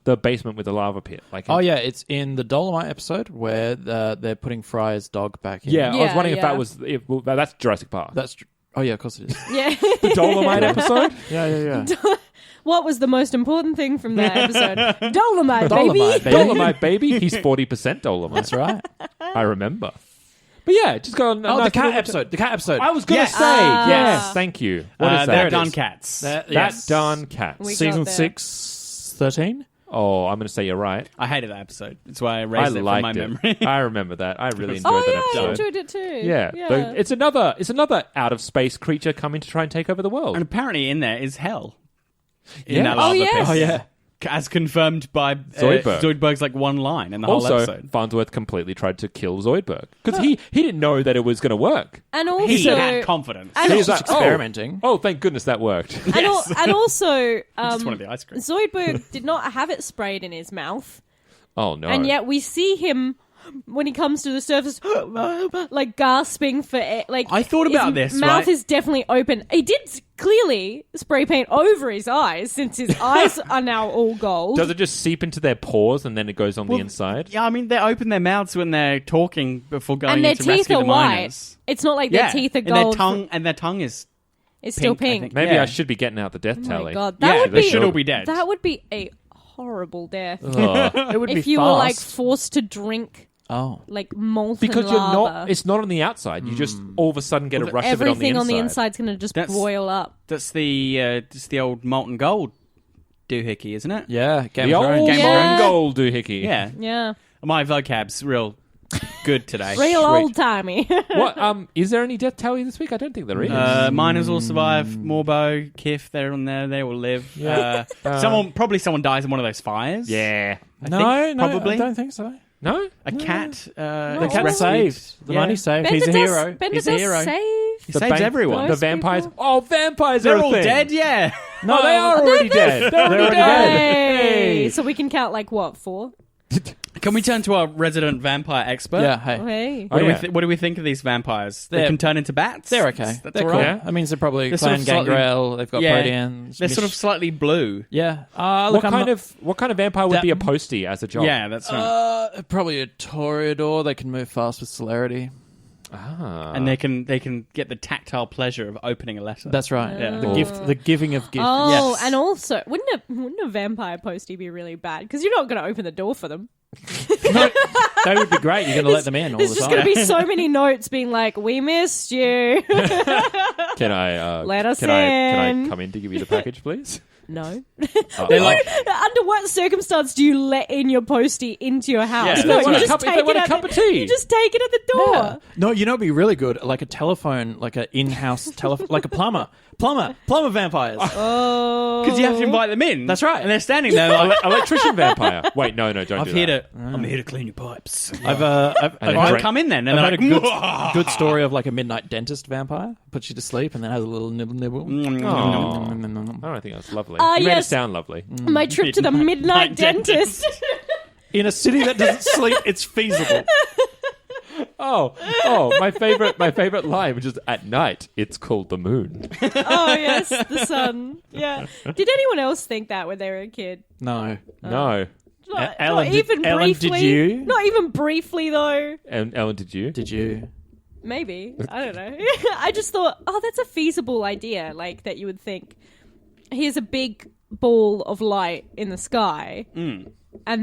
E: The basement with the lava pit. Like
C: Oh yeah, it's in the Dolomite episode where they're putting Fry's dog back in.
E: yeah. I was
B: Yeah,
E: wondering
B: yeah.
E: if that's Jurassic Park.
C: Oh yeah, of course it is.
B: Yeah.
E: The Dolomite episode.
C: yeah.
B: What was the most important thing from that episode? Dolomite,
C: Dolomite,
B: baby.
C: baby.
E: Dolomite baby. He's 40% Dolomite.
C: That's right.
E: I remember. But yeah, just go on.
C: Oh, the cat episode. The cat episode.
E: I was going to
D: Yes.
E: say yes. Thank you. What is
D: They're
E: that?
D: done cats.
E: That darn cat.
B: We
C: Season
B: got there.
C: 6, 13.
E: Oh, I'm going to say you're right.
D: I hated that episode. That's why I
E: I
D: raised it from my
E: liked
D: memory.
E: it. I remember that. I really enjoyed
B: Oh
E: that
B: yeah, I
E: episode.
B: enjoyed it too.
E: Yeah,
B: yeah.
E: It's another out of space creature coming to try and take over the world.
D: And apparently in there is hell.
E: Yeah.
D: In that
B: Oh,
D: lava
B: yes.
D: pit.
C: Oh yeah.
D: As confirmed by
E: Zoidberg.
D: Zoidberg's like one line in the whole
E: Also,
D: episode.
E: Farnsworth completely tried to kill Zoidberg because he didn't know that it was going to work.
B: And also,
D: He had confidence.
B: and,
E: He's
B: al-
E: like,
C: experimenting.
E: Oh, thank goodness that worked.
B: and also,
D: Just one of the ice cream.
B: Zoidberg did not have it sprayed in his mouth,
E: Oh no!
B: and yet we see him when he comes to the surface, like gasping for air. Like
D: I thought about
B: his
D: this,
B: mouth
D: right?
B: is definitely open. He did clearly spray paint over his eyes since his eyes are now all gold.
E: Does it just seep into their pores and then it goes on the inside?
D: Yeah, I mean, they open their mouths when they're talking before going
B: and their
D: in to
B: teeth
D: rescue
B: are
D: the
B: white.
D: miners.
B: It's not like
D: Yeah,
B: their teeth are
D: and
B: gold.
D: their tongue is
B: It's still
D: pink, I
B: pink.
D: think.
E: Maybe
D: Yeah.
E: I should be getting out the death
B: Oh
E: tally.
B: my god, that
D: Yeah,
B: would
D: they
B: be
D: should all be dead.
B: That would be a horrible death.
E: Ugh.
C: It would
B: If
C: be
B: you
C: fast.
B: were like forced to drink
C: Oh.
B: like molten
E: Because you're
B: lava.
E: not. It's not on the outside. You just all of a sudden get a rush of it
B: Everything
E: on
B: on
E: the
B: the
E: inside.
B: inside's going to just
D: That's-
B: boil up.
D: That's the old molten gold doohickey, isn't it?
C: Yeah, Game
E: The
C: of Thrones.
E: old
D: Game of
B: Yeah.
E: gold doohickey.
D: Yeah.
B: Yeah.
D: My vocab's real good today.
B: Real
C: Sweet.
B: old timey.
E: What? Is there any death tally this week? I don't think there is.
D: Miners all survive. Morbo, Kif, they're on there. They all live.
E: Yeah.
D: Someone dies in one of those fires.
E: yeah.
C: No,
D: probably.
C: I don't think so.
E: No.
D: A cat.
C: The
D: is
C: cat's
D: rescued.
C: saved. The
D: Yeah.
C: money's saved.
B: Bender
C: He's a
B: does,
C: hero.
B: Bender
C: He's a
B: does
C: hero.
B: save.
D: He saves everyone.
E: The
B: Most
E: vampires.
B: people.
E: Oh, vampires
D: They're
E: are a
D: all
E: thing.
D: dead. Yeah.
E: No, they are already dead. They're already dead.
B: Hey. So we can count like what, 4?
D: Can we turn to our resident vampire expert?
C: Yeah, hey.
B: Hey.
E: Oh, yeah.
D: What do we think of these vampires? They
C: They're-
D: can turn into bats.
C: They're okay.
D: That's
C: They're
D: all
C: cool.
D: right.
E: Yeah.
C: That means they're probably
D: They're sort
C: Clan
D: of slightly-
C: Gangrel. They've got
D: Yeah.
C: Proteans.
D: They're sort of slightly blue.
C: Yeah.
E: What
C: Look, I'm
E: kind
C: not-
E: of vampire would
C: That-
E: be a postie as a job?
D: Yeah, that's right.
C: Probably a Toreador. They can move fast with celerity.
D: and they can get the tactile pleasure of opening a letter.
C: That's right.
D: Yeah.
C: The giving of gifts.
B: Oh,
D: Yes.
B: and also, wouldn't a vampire postie be really bad? Because you're not going to open the door for them.
C: No, that would be great. You're going to let them in all
B: There's
C: the
B: just
C: time.
B: going to be so many notes being like, "We missed you."
E: Can I
B: Let us
E: can I
B: in.
E: come in to give you the package, please?
B: No.
C: They're like,
B: Under what circumstance do you let in your postie into your house?
D: Yeah,
B: no,
D: that's
B: you
D: right.
B: just
E: If they
B: take
E: want
B: it
E: a
B: at
E: cup
B: the,
E: of tea.
B: You just take it at the door.
C: no, you know, it'd be really good. Like a telephone, like an in-house telephone, like a plumber vampires.
B: Oh,
D: Because you have to invite them in.
C: That's right.
D: And they're standing there like,
E: Electrician vampire. Wait, no, don't
D: I'm
E: do
D: here
E: that.
D: to clean your pipes.
C: I've
E: Drink-
D: Come in then. And
C: I've
D: they're
C: had
D: like,
C: a good story of like a midnight dentist vampire puts you to sleep and then has a little nibble.
E: Aw. I don't think that's lovely.
B: Ah,
E: you made it
B: yes.
E: sound lovely.
B: my trip to the midnight dentist.
C: In a city that doesn't sleep, it's feasible.
E: Oh, my favorite line, which is at night, it's called the moon.
B: Oh yes, the sun. Yeah. Did anyone else think that when they were a kid?
C: No.
E: No.
B: Not,
C: Ellen,
B: not
C: did-
B: even
C: Ellen, did
B: briefly.
C: you?
B: Not even briefly though.
E: And Ellen, did you?
C: Did you?
B: Maybe. I don't know. I just thought, oh, that's a feasible idea. Like that you would think, here's a big ball of light in the sky, and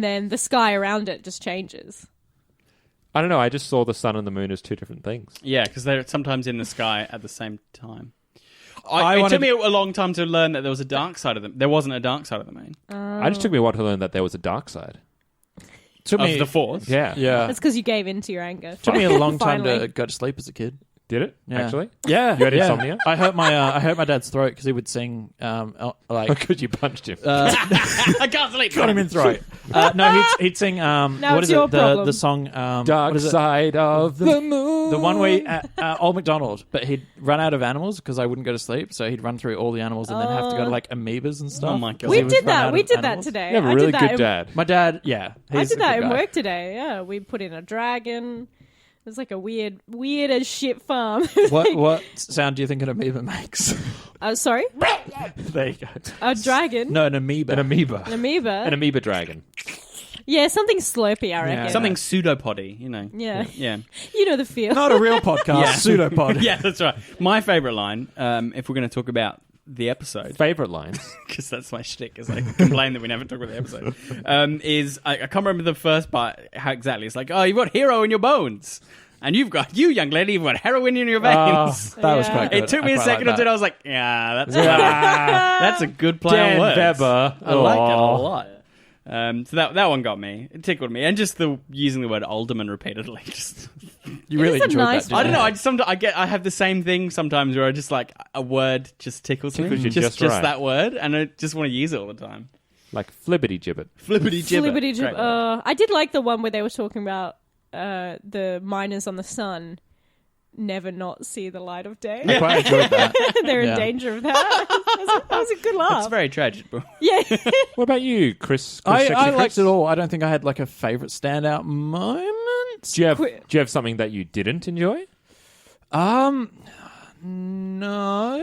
B: then the sky around it just changes.
E: I don't know. I just saw the sun and the moon as two different things.
D: Yeah, because they're sometimes in the sky at the same time.
C: I
D: It
C: wanted-
D: took me a long time to learn that there was a dark side of them. There wasn't a dark side of the moon.
E: I just took me a while to learn that there was a dark side.
C: Took
D: Of
C: me
D: the Force.
E: Yeah.
C: Yeah.
B: That's because you gave in to your anger.
C: Took me a long time
B: Finally.
C: to go to sleep as a kid.
E: Did it?
C: Yeah.
E: Actually?
C: Yeah.
E: You had
C: yeah.
E: insomnia?
C: I hurt my dad's throat because he would sing like
E: Because you punched him.
D: I can't sleep.
C: got him in throat. No, he'd sing what
B: it's
C: is
B: your
C: it?
B: problem.
C: The song
E: Dark
C: what is it?
E: side of the moon.
C: The one where Old MacDonald, but he'd run out of animals because I wouldn't go to sleep, so he'd run through all the animals and then have to go to like amoebas and stuff.
D: Oh my God.
C: 'cause
B: We
C: he was
B: did
C: run
B: that.
C: out
B: We
C: of
B: did that
C: animals.
B: today.
E: You have a
B: I
E: really
B: did that
E: good
B: in-
E: dad.
C: My dad, yeah,
B: I
C: he's
B: did
C: a
B: that
C: good
B: in
C: guy.
B: work today. Yeah, we put in a dragon. It was like a weird as shit farm.
C: What sound do you think an amoeba makes?
B: Sorry,
C: There you go.
B: a dragon,
C: No, an amoeba.
E: An amoeba.
B: an amoeba.
E: An amoeba dragon.
B: Yeah, something slurpy. I reckon.
D: Something pseudopody, you know.
B: Yeah.
D: Yeah.
B: You know the feel.
C: Not a real podcast.
D: Yeah.
C: Pseudopod.
D: Yeah, that's right. My favourite line, if we're going to talk about the episode,
E: Favorite lines.
D: because that's my shtick, is I complain that we never talk about the episode, is I can't remember the first part, how exactly. It's like, oh, you've got hero in your bones. And you young lady, you've got heroin in your veins.
C: That was
B: Yeah.
C: quite good.
D: It took me
C: I
D: a
C: quite
D: second
C: like
D: or two, and
C: that.
D: I was like, yeah, that's a good play on
E: Dan
D: words.
E: Weber.
D: I like it a
E: Aw.
D: lot. So that one got me. It tickled me, and just the using the word alderman repeatedly. Just
C: You really
B: is a
C: enjoyed
B: nice
C: that.
D: I
C: didn't
D: don't know.
C: you?
D: I have the same thing sometimes where I just like a word just tickles me.
E: Tickles you
D: just
E: just right.
D: that word, and I just want to use it all the time.
E: Like flibbity gibbet.
D: Flippity gibber.
B: Flippity jib-
D: Great word.
B: I did like the one where they were talking about the miners on the sun never not see the light of day.
C: I quite enjoyed that.
B: They're in
C: Yeah.
B: danger of that. That was a good laugh.
D: That's very tragic. But
B: Yeah.
E: What about you, Chris?
C: I liked it all. I don't think I had like a favourite standout moment.
E: Do you have something that you didn't enjoy?
C: No,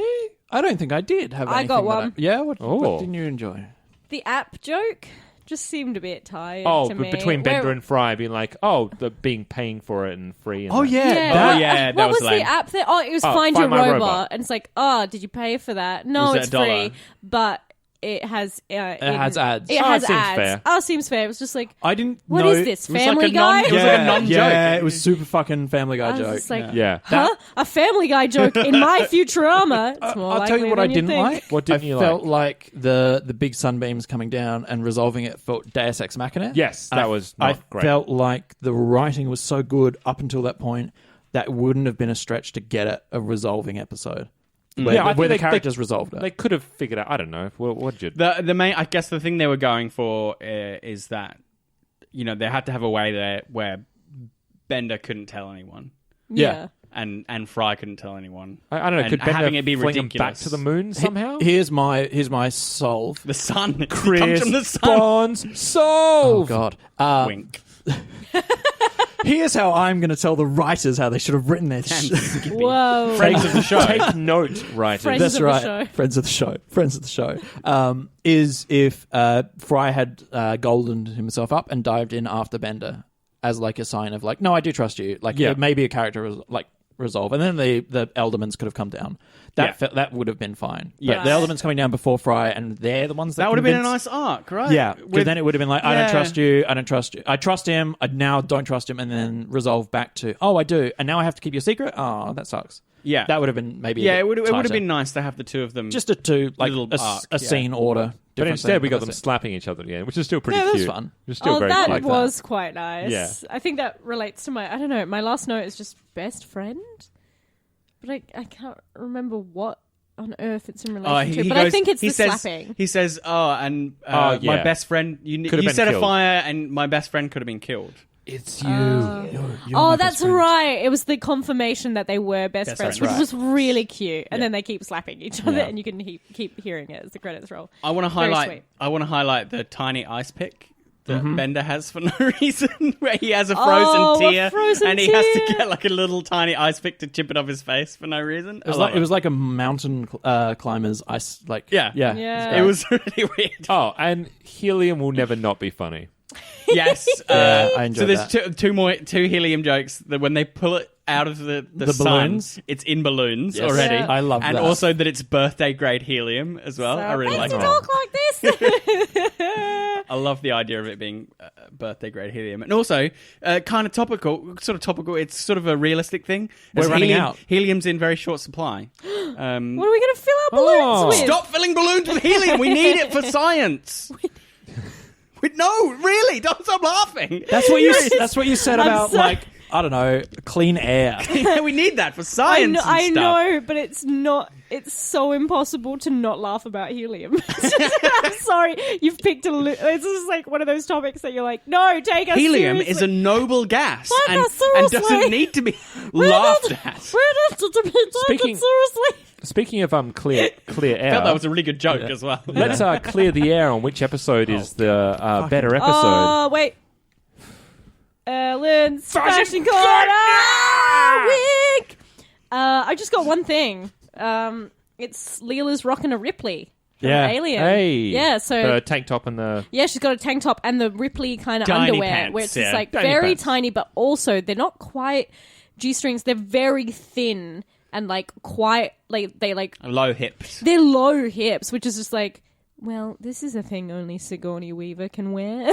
C: I don't think I did have.
B: I
C: anything
B: got
C: that
B: one.
C: What
E: Oh.
C: didn't you enjoy?
B: The app joke just seemed a bit tired
E: Oh,
B: to
E: but
B: me.
E: between Bender
B: Where-
E: and Fry being like, oh, the being paying for it and free. And that.
B: Yeah.
D: Oh, yeah, that
B: What
D: was
B: was
D: lame.
B: the app there? Oh, it was
E: Oh,
B: Find
E: Find
B: Your
E: My
B: Robot.
E: Robot.
B: And it's like, oh, did you pay for that? No,
D: Was
B: it's
D: that $1?
B: free. But it has... it
C: has ads.
B: It
E: Oh,
B: has
E: it seems
B: ads.
E: fair.
B: Oh, seems fair. It was just like,
C: I didn't.
B: what
C: know.
B: is this?
D: it was like
B: Family
D: a
B: Guy?
D: non- it was like a non-joke.
C: Yeah, it was super fucking Family Guy
B: I was
C: joke.
B: just like,
E: Yeah.
B: huh? A Family Guy joke in my Futurama? It's more
C: I'll tell you
B: likely
C: what I
B: than
C: didn't
B: think.
C: like.
E: What didn't
C: I
E: you
C: felt like the big sunbeams coming down and resolving it felt Deus Ex Machina.
E: Yes,
C: And
E: that
C: I-
E: was
C: I
E: not great.
C: felt like the writing was so good up until that point that wouldn't have been a stretch to get it a resolving episode. Where,
E: Yeah, I think
C: where the
E: they-
C: characters resolved it.
E: They could have figured out. I don't know. What did you?
D: The main, I guess, the thing they were going for is that they had to have a way there where Bender couldn't tell anyone,
B: Yeah.
D: and Fry couldn't tell anyone.
E: I don't know.
D: And
E: Could Bender
D: having it be
E: fling him back
D: ridiculous.
E: to the moon somehow?
C: Here's my solve.
D: The sun it
E: Chris
D: comes from the sun.
E: Bonds
C: Oh
E: solve.
C: God.
D: Wink.
C: Here's how I'm going to tell the writers how they should have written their shit.
B: Whoa.
D: Friends of the show.
E: Take note, writers.
B: Friends
C: That's
B: of the
C: right.
B: show.
C: Friends of the show. Friends of the show. Is if Fry had goldened himself up and dived in after Bender as like a sign of like, no, I do trust you. Like,
E: Yeah.
C: maybe a character was like resolve. And then the Eldermans could have come down. That would have been fine. But
D: Yeah.
C: the Eldermans coming down before Fry, and they're the ones that
D: would have been a
C: convince-
D: nice arc, right?
C: Yeah, because then it would have been like, I don't
D: Yeah.
C: trust you, I don't trust you. I trust him, I now don't trust him, and then resolve back to, oh, I do, and now I have to keep your secret? Oh, that sucks.
D: Yeah.
C: That would have been maybe
D: Yeah,
C: a
D: it
C: bit
D: would have
C: tighter.
D: been nice to have the two of them.
C: Just a two, like
D: Little arc,
C: a
D: yeah.
C: scene order.
E: But
C: difference
E: instead,
C: there,
E: we got
C: but
E: them
C: that's it.
E: slapping each other again, which is still pretty
C: Yeah, that was
E: cute.
C: fun.
E: It was still
B: Oh,
E: very
B: that
E: cute.
C: like that.
B: was quite nice.
E: Yeah.
B: I think that relates to my, I don't know, my last note is just best friend. But I can't remember what on earth it's in relation to. But I think it's the slapping.
D: He says, my
E: yeah.
D: best friend, you
E: Could have been
D: set a
E: killed.
D: fire and my best friend could have been killed.
E: It's you.
B: Oh, that's right. It was the confirmation that they were best friends, which
C: friends.
B: was really cute. And
D: Yeah.
B: then they keep slapping each other,
C: Yeah.
B: and you can keep hearing it as the credits roll.
D: I want to
B: Very
D: highlight.
B: sweet.
D: I want to highlight the tiny ice pick that Bender has for no reason, where he has a frozen
B: a
D: tear,
B: frozen
D: and he has to
B: tear.
D: get like a little tiny ice pick to chip it off his face for no reason.
C: It was like a mountain climber's ice, like
D: Yeah.
B: Yeah.
D: It was really weird.
E: Oh, and helium will never not be funny.
D: Yes.
C: Yeah, I enjoyed
D: so there's
C: that.
D: two helium jokes that when they pull it out of the
C: The
D: sun,
C: balloons?
D: it's in balloons
C: Yes.
D: already.
B: Yeah.
C: I love
D: and
C: that.
D: also that it's birthday grade helium as well. I really like
B: to
D: that.
B: talk like this.
D: I love the idea of it being birthday grade helium, and also kind of topical. It's sort of a realistic thing.
C: We're
D: As
C: running out.
D: Helium's in very short supply.
B: What are we going to fill our balloons with?
D: Stop filling balloons with helium. We need it for science. No, really, don't stop laughing.
C: That's what you. That's what you said
B: I'm
C: about
B: sorry.
C: like, I don't know, clean air.
D: We need that for science.
B: I
D: and stuff.
B: know, but it's not. It's so impossible to not laugh about helium. I'm sorry, you've picked it's just like one of those topics that you're like, no, take us
D: Helium
B: seriously.
D: is a noble gas
B: Take
D: and
B: us seriously.
D: doesn't need to be laughed at.
E: Speaking-
B: seriously.
E: Speaking of clear
D: I
E: air,
D: felt that was a really good joke as well.
E: let's clear the air on which episode is the better episode.
B: Oh wait, Lynn's fashion corner. Wink. I just got one thing. It's Leela's rocking a Ripley. From
C: Yeah.
B: Alien.
E: Hey,
B: Yeah, so
E: the tank top and the
B: yeah, she's got a tank top and the Ripley kind of
D: Tiny
B: underwear,
D: pants,
B: where it's
D: yeah.
B: just like
E: Tiny
B: very
E: pants.
B: tiny, but also they're not quite G-strings. They're very thin and like quite like
D: Low hips.
B: they're low hips, which is just like, well, this is a thing only Sigourney Weaver can wear.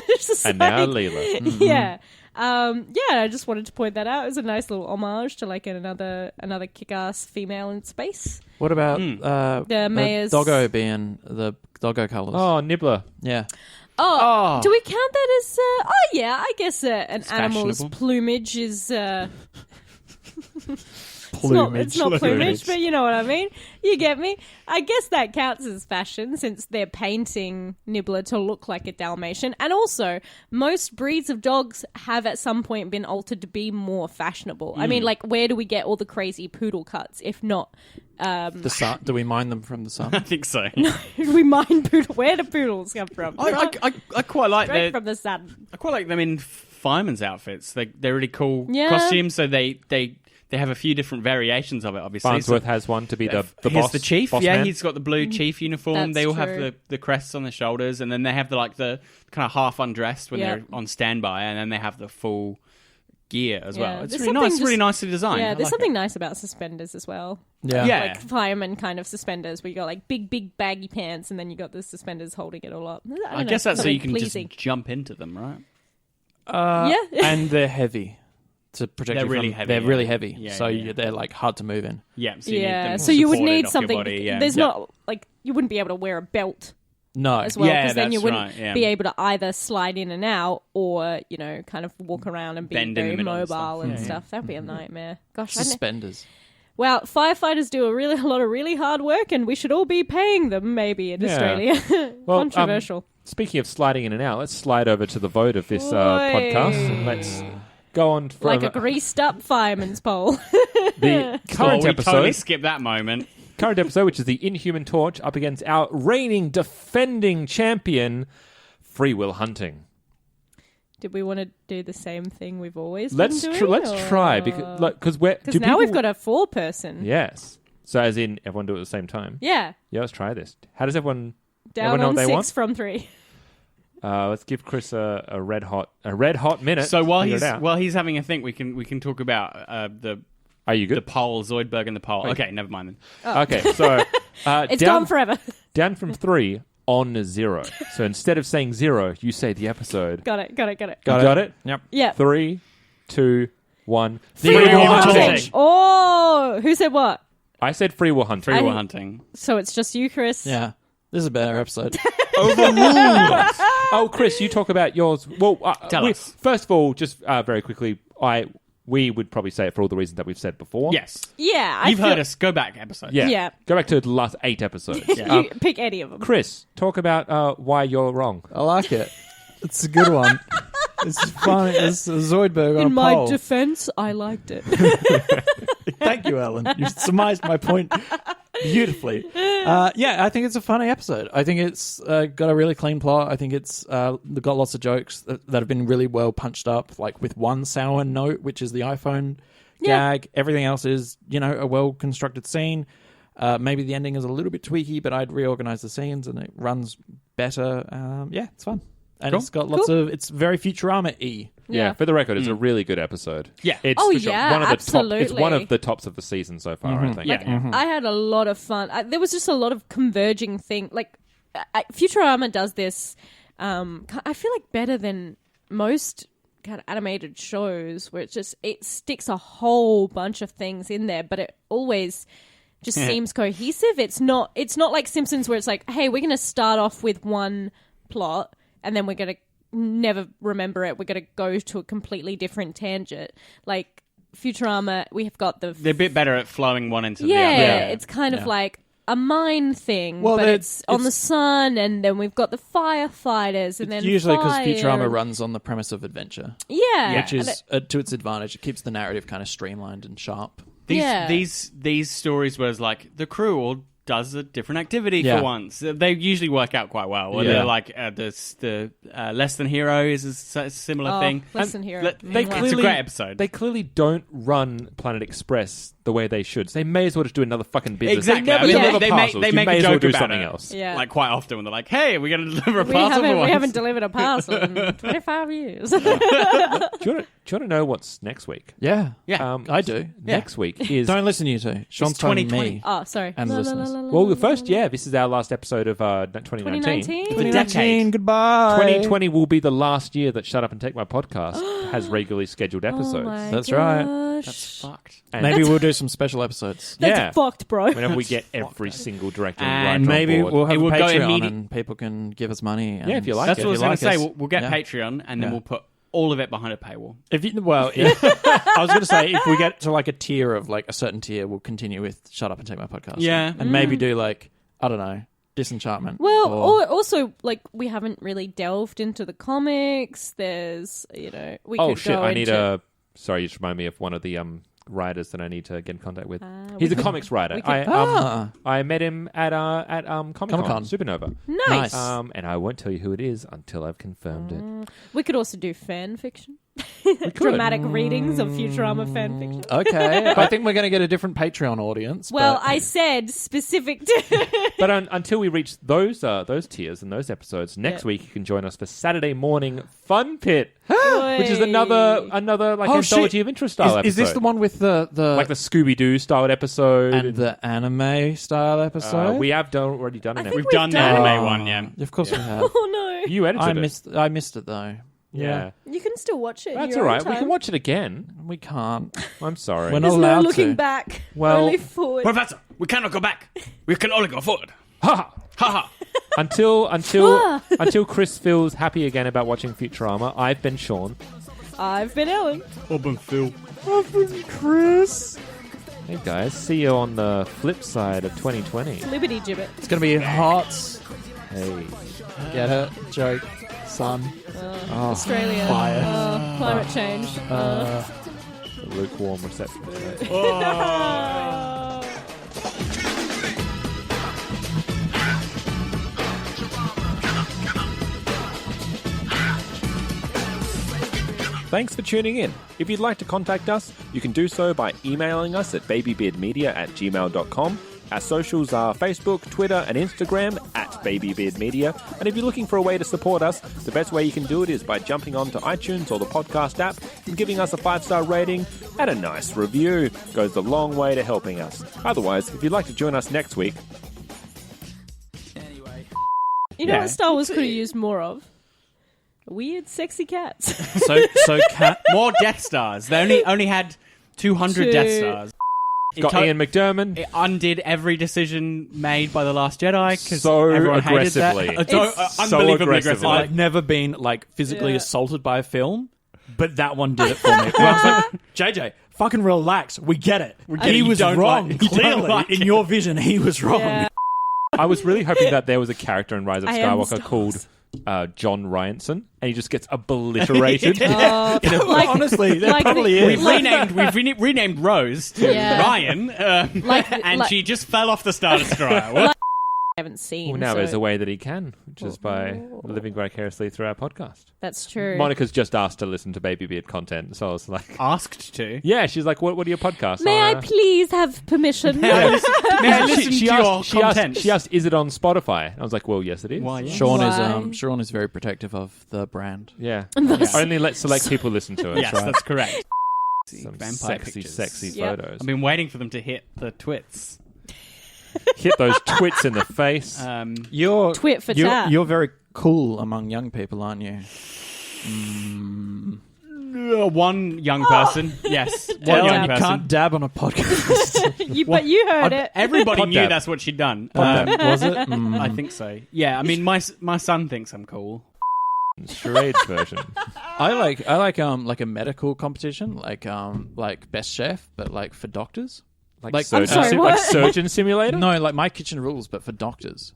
B: It's just
E: and
B: like-
E: now Leela.
B: yeah. I just wanted to point that out. It was a nice little homage to like another kick-ass female in space.
C: What about
B: The mayor's-
C: doggo being the doggo colours?
E: Oh, Nibbler.
C: Yeah.
B: Oh, do we count that as? I guess an animal's
C: fashionable.
B: plumage is.
C: Plumage.
B: It's not plumage, but you know what I mean. You get me. I guess that counts as fashion since they're painting Nibbler to look like a Dalmatian. And also, most breeds of dogs have at some point been altered to be more fashionable. I mean, like, where do we get all the crazy poodle cuts if not?
C: The sun. Do we mine them from the sun?
D: I think so.
B: We mind poodle. Where do poodles come from?
D: I quite like
B: Straight from the sun.
D: I quite like them in firemen's outfits. They're really cool
B: Yeah.
D: costumes. So they have a few different variations of it. Obviously,
E: Farnsworth has one to be the
D: here's
E: boss.
D: the chief.
E: boss
D: Yeah,
E: man.
D: he's got the blue chief uniform.
B: That's
D: They all have
B: true.
D: the crests on the shoulders, and then they have the kind of half undressed when
B: Yep.
D: they're on standby, and then they have the full gear as
B: Yeah.
D: well. It's
B: There's
D: really nice.
B: something
D: Really
B: just-
D: nicely designed.
B: Yeah,
D: I
B: there's
D: like
B: something
D: it.
B: nice about suspenders as well.
C: Yeah.
D: Yeah.
B: Like fireman kind of suspenders where you got like big baggy pants and then you got the suspenders holding it all up.
D: I guess that's so you can
B: pleasing.
D: just jump into them, right?
B: Yeah.
C: And they're heavy to protect
D: They're
C: you
D: really
C: from.
D: heavy,
C: They're
D: yeah.
C: really heavy,
D: Yeah,
C: so
D: yeah.
C: they're like hard to move in.
D: Yeah. So you need
B: Yeah,
D: them
B: so you would
D: supported
B: need
D: off your
B: something.
D: body, yeah.
B: There's
D: Yeah.
B: not like you wouldn't be able to wear a belt
C: No.
B: as well
D: Yeah,
B: because then you
D: that's
B: wouldn't
D: right, yeah.
B: be able to either slide in and out or kind of walk around and be
D: Bend in the
B: very
D: middle and
B: mobile
D: stuff.
B: and
D: Yeah, yeah.
B: stuff. That'd be a nightmare. Gosh, I know.
C: Suspenders.
B: Well, firefighters do a lot of really hard work, and we should all be paying them. Maybe in
E: Yeah.
B: Australia.
E: Well,
B: Controversial.
E: Speaking of sliding in and out, let's slide over to the vote of this
B: Oi.
E: podcast and let's go on for
B: Like a greased up fireman's pole.
E: the
D: Oh,
E: current
D: we
E: episode.
D: totally skipped that moment.
E: Current episode, which is the Inhuman Torch, up against our reigning defending champion, Free Will Hunting.
B: Did we want to do the same thing we've always
E: Let's
B: been doing?
E: let's try because we're
B: Because now we've got a 4-person.
E: yes. So as in everyone do it at the same time.
B: Yeah.
E: Yeah, let's try this. How does everyone
B: Down
E: know
B: on
E: what they
B: 6
E: want?
B: from 3.
E: Let's give Chris a red hot minute.
D: So while
E: to figure it out.
D: he's having a think, we can talk about the
E: Are you good?
D: The pole, Zoidberg and the pole. Okay, never mind then.
E: Okay, so
B: It's gone forever.
E: down from 3 on 0. So instead of saying 0, you say the episode.
B: Got it.
E: Got it?
C: Yep.
B: Yeah.
E: 3, 2, 1.
C: Free
E: Free
C: will
E: will
C: hunting.
E: hunting.
B: Oh, who said what?
E: I said free will hunting.
D: Free will hunting.
B: So it's just you, Chris.
C: Yeah. This is a better episode.
E: Oh, Chris, you talk about yours. Well,
D: Tell us.
E: First of all, just very quickly, we would probably say it for all the reasons that we've said before.
D: Yes.
B: Yeah.
D: You've heard us. Go back episode.
E: Yeah.
B: Yeah.
E: Go back to the last 8 episodes.
B: You pick any of them.
E: Chris, talk about why you're wrong.
C: I like it. It's a good one. It's fun. It's a Zoidberg on
B: In
C: a
B: my
C: pole.
B: defense, I liked it.
C: Thank you, Ellen. You surmised my point beautifully. Yeah, I think it's a funny episode. I think it's got a really clean plot. I think it's got lots of jokes that have been really well punched up, like with one sour note, which is the iPhone gag. Everything else is, a well-constructed scene. Maybe the ending is a little bit tweaky, but I'd reorganize the scenes and it runs better. Yeah, it's fun. And
E: Cool.
C: it's got lots of... It's very Futurama-y.
E: Yeah, for the record, it's a really good episode.
D: Yeah.
E: It's
B: Oh,
E: for sure
B: yeah,
E: one of the
B: absolutely.
E: It's one of the tops of the season so far, I think.
D: Yeah.
B: I had a lot of fun. There was just a lot of converging things. Like, Futurama does this, I feel like better than most kind of animated shows where it sticks a whole bunch of things in there, but it always just seems cohesive. It's not like Simpsons where it's like, hey, we're going to start off with one plot and then we're going to never remember it. We're going to go to a completely different tangent. Like Futurama, we have got the...
D: They're a bit better at flowing one into the other.
B: it's kind of like a mine thing,
C: Well,
B: but
C: it's
B: on the sun, and then we've got the firefighters, and then
C: Usually because
B: fire.
C: Futurama runs on the premise of adventure,
B: Yeah.
C: which is to its advantage. It keeps the narrative kind of streamlined and sharp.
D: These stories where it's like the crew all does a different activity
C: Yeah.
D: for once. They usually work out quite well. Where
C: Yeah.
D: they're like the Less Than Hero is a similar thing.
B: Less Than Hero.
D: It's a great episode.
E: They clearly don't run Planet Express the way they should. So they may as well just do another fucking business.
D: Exactly.
E: They never
D: I mean,
E: deliver
D: they
E: parcels.
D: make
E: You
D: a
E: may as well
D: joke
E: do
D: about
E: something
D: it.
E: else.
B: Yeah.
D: Like quite often when they're like, "Hey, we're going to deliver a
B: we
D: parcel for once."
B: haven't delivered a parcel in 25 years.
E: Do you want to know what's next week?
C: Yeah,
D: Yeah.
C: I do.
E: Next week is...
C: Don't listen, you two. Sean's telling
D: 2020.
C: me.
B: Oh, sorry.
C: And listeners.
E: Well, the first, this is our last episode of 2019.
B: 2019?
D: The decade.
C: Goodbye.
E: 2020 will be the last year that Shut Up and Take My Podcast has regularly scheduled episodes.
B: Oh my
C: That's right.
B: gosh.
D: That's fucked.
E: And
C: Maybe we'll do some special episodes.
B: That's fucked, bro.
E: whenever we get every single director and
D: And
E: writer
C: Maybe
E: on board.
C: we'll have
D: It
C: a
D: will go
C: Patreon
D: immedi-
C: and people can give us money. And
E: Yeah, if you like
D: That's
E: it.
D: what I was going to say.
C: Like us.
D: We'll get
C: Yeah.
D: Patreon and then
C: Yeah.
D: we'll put all of it behind a paywall.
C: If I was going to say, if we get to like a tier of like a certain tier, we'll continue with Shut Up and Take My Podcast.
D: Yeah.
C: And maybe do like, I don't know, Disenchantment.
B: Well,
C: or,
B: also, like, we haven't really delved into the comics. There's, we
E: Oh
B: could
E: shit!
B: go
E: I need
B: into...
E: a. Sorry, you just remind me of one of the writers that I need to get in contact with.
B: we
E: He's a
B: could-
E: comics writer.
B: we could-
E: I met him at Comic-Con
C: Comic-Con.
E: Supernova.
B: Nice.
C: Nice.
E: And I won't tell you who it is until I've confirmed it.
B: We could also do fan fiction. Dramatic readings of Futurama fan fiction.
C: Okay. I think we're going to get a different Patreon audience.
B: Well,
C: but-
B: I said specific to...
E: But until we reach those tiers and those episodes, next week you can join us for Saturday morning Fun Pit, which is another like anthology of interest style episode.
C: Is this the one with the
E: like the Scooby Doo styled episode
C: and the anime style episode?
E: we have already done an
B: think
E: episode.
D: We've done the
B: done-
D: anime one, yeah.
C: Of course we have.
B: Oh, no.
E: You edited it.
C: I missed it though.
E: Yeah.
B: You can still watch it in
E: That's
B: your
E: all
B: own
E: right. We
B: time.
E: can watch it again.
C: We can't.
E: I'm sorry.
C: We're not
B: There's no
C: allowed
B: looking
C: to.
B: back.
E: Well-
B: Only forward.
D: Professor, we cannot go back. We can only go forward.
E: Ha!
D: Ha ha.
E: Until Chris feels happy again about watching Futurama, I've been Sean.
B: I've been Ellen.
D: Urban Phil.
C: Chris.
E: Hey guys, see you on the flip side of 2020.
B: Liberty Gibbet.
C: It's going to be hot.
E: Hey.
C: Get it? Joke. Sun.
B: Australia.
C: Fire.
B: Climate change.
E: Lukewarm reception today. Thanks for tuning in. If you'd like to contact us, you can do so by emailing us at babybeardmedia@gmail.com. Our socials are Facebook, Twitter, and Instagram @babybeardmedia. And if you're looking for a way to support us, the best way you can do it is by jumping onto iTunes or the podcast app and giving us a 5-star rating, and a nice review goes a long way to helping us. Otherwise, if you'd like to join us next week,
B: You know what Star Wars could have used more of? Weird, sexy cats.
C: So cat.
D: More Death Stars. They only had 200 Death Stars.
E: got Ian McDiarmid.
D: It undid every decision made by The Last Jedi because
E: So
D: everyone
E: aggressively.
D: hated that. Unbelievably aggressively.
C: I've never been like physically assaulted by a film, but that one did it for me. Where I was like, JJ, fucking relax. We get it. He was wrong. Clearly, in your vision, he was wrong.
B: Yeah.
E: I was really hoping that there was a character in Rise of
B: I am
E: Skywalker
B: Star
E: called John Ryanson, and he like gets obliterated.
C: Honestly, there
B: like
C: probably
B: the-
C: is.
D: We've renamed Rose to
B: Yeah.
D: Ryan, and she just fell off the Star Destroyer. What?
B: I haven't seen.
E: Well, now
B: so
E: there's a way that he can, which is by living vicariously through our podcast.
B: That's true.
E: Monica's just asked to listen to Baby Beard content, so I was like,
D: Asked to.
E: yeah, she's like, what are your podcasts?
B: May I please have permission?
D: May I listen to your content?
E: She asked, is it on Spotify? I was like, well, yes, it is.
D: Why, yeah.
C: Sean is very protective of the brand.
E: Yeah. Only let select people listen to it.
D: Yes, that's correct.
E: Some
D: Vampire
E: sexy,
D: pictures.
E: sexy
B: Yep.
E: photos.
D: I've been waiting for them to hit the twits.
E: Hit those twits in the face.
C: You're
B: Twit for tat.
C: You're very cool among young people, aren't you?
D: One young person. Yes. One
C: Ellen,
D: young
C: you
D: person.
C: can't dab on a podcast.
B: But you heard it.
D: Everybody
E: Pod
D: knew
E: dab.
D: that's what she'd done.
C: Was it?
D: I think so. Yeah, I mean, my son thinks I'm cool.
E: Charades version.
C: I like a medical competition, like Best Chef, but like for doctors. Like
E: surgeon,
B: sorry, what?
E: like surgeon simulator?
C: No, like My Kitchen Rules, but for doctors.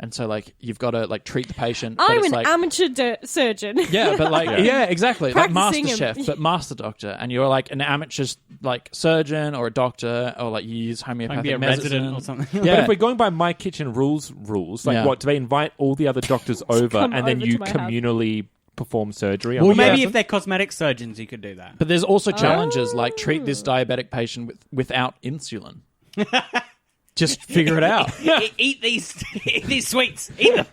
C: And so, like, you've got to like treat the patient. but
B: I'm
C: it's
B: an
C: like,
B: amateur surgeon.
C: yeah, but like, yeah, exactly, like
B: Practicing
C: Master
B: him.
C: Chef, but Master Doctor, and you're like an amateur like surgeon or a doctor, or like you use homeopathic
D: Maybe a
C: medicine
D: resident or something.
C: Yeah,
E: But if we're going by My Kitchen rules, like
C: Yeah.
E: what, do they invite all the other doctors over
B: come
E: and then
B: over
E: you
B: to my house.
E: communally perform surgery on
C: Well,
E: the
C: yeah.
D: Maybe
E: person?
D: if they're cosmetic surgeons, you could do that.
C: but there's also challenges like treat this diabetic patient without insulin. Just figure it out.
D: Eat these sweets. Eat them.